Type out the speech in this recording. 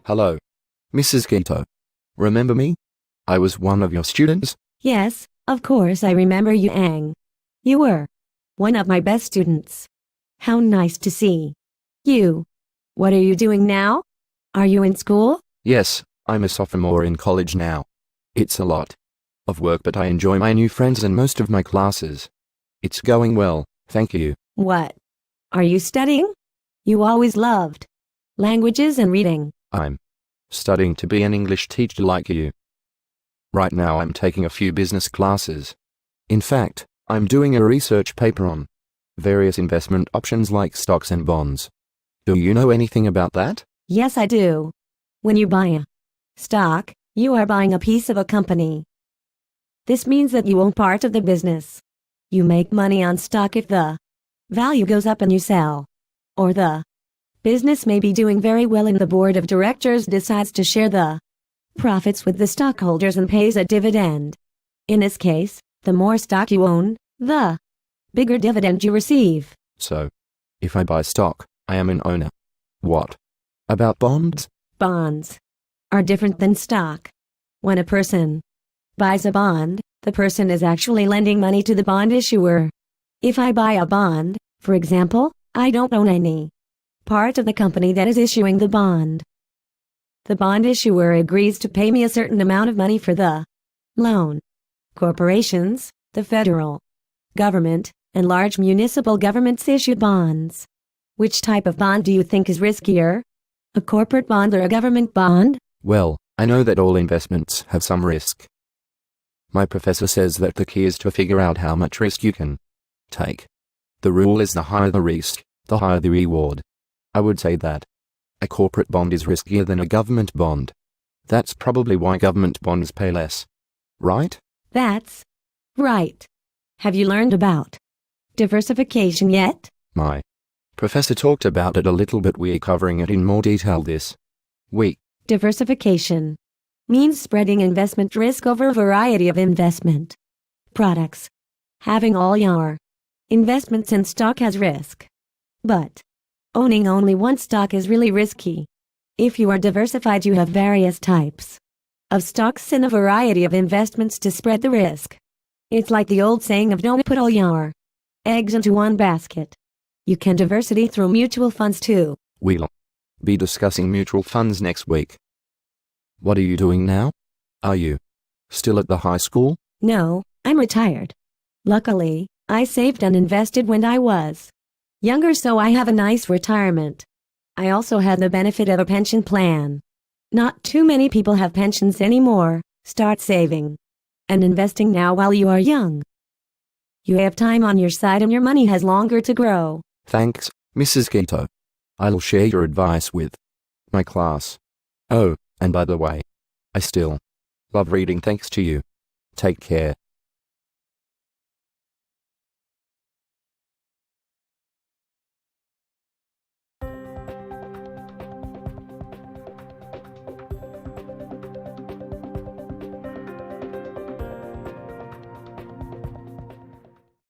Hello, Mrs. Gito. Remember me? I was one of your students. Yes, of course I remember you, Ang. You were one of my best students. How nice to see you. What are you doing now? Are you in school? Yes, I'm a sophomore in college now. It's a lot of work, but I enjoy my new friends and most of my classes. It's going well, thank you. What are you studying? You always loved languages and reading. I'm studying to be an English teacher like you. Right now I'm taking a few business classes. In fact, I'm doing a research paper on various investment options like stocks and bonds. Do you know anything about that? Yes, I do. When you buy a stock, you are buying a piece of a company. This means that you own part of the business. You make money on stock if the value goes up and you sell. Or the business may be doing very well and the board of directors decides to share the profits with the stockholders and pays a dividend. In this case, the more stock you own, the bigger dividend you receive. So, if I buy stock, I am an owner. What about bonds? Bonds are different than stock. When a person buys a bond, the person is actually lending money to the bond issuer. If I buy a bond, for example, I don't own any part of the company that is issuing the bond. The bond issuer agrees to pay me a certain amount of money for the loan. Corporations, the federal government, and large municipal governments issue bonds. Which type of bond do you think is riskier? A corporate bond or a government bond? Well, I know that all investments have some risk. My professor says that the key is to figure out how much risk you can take. The rule is the higher the risk, the higher the reward. I would say that a corporate bond is riskier than a government bond. That's probably why government bonds pay less. Right? That's right. Have you learned about diversification yet? My professor talked about it a little, but we're covering it in more detail this week. Diversification means spreading investment risk over a variety of investment products. Having all your investments in stock has risk. But owning only one stock is really risky. If you are diversified, you have various types of stocks and a variety of investments to spread the risk. It's like the old saying of don't put all your eggs into one basket. You can diversify through mutual funds too. We'll be discussing mutual funds next week. What are you doing now? Are you still at the high school? No, I'm retired. Luckily, I saved and invested when I was younger, so I have a nice retirement. I also had the benefit of a pension plan. Not too many people have pensions anymore. Start saving and investing now while you are young. You have time on your side and your money has longer to grow. Thanks, Mrs. Gito. I'll share your advice with my class. Oh, and by the way, I still love reading thanks to you. Take care.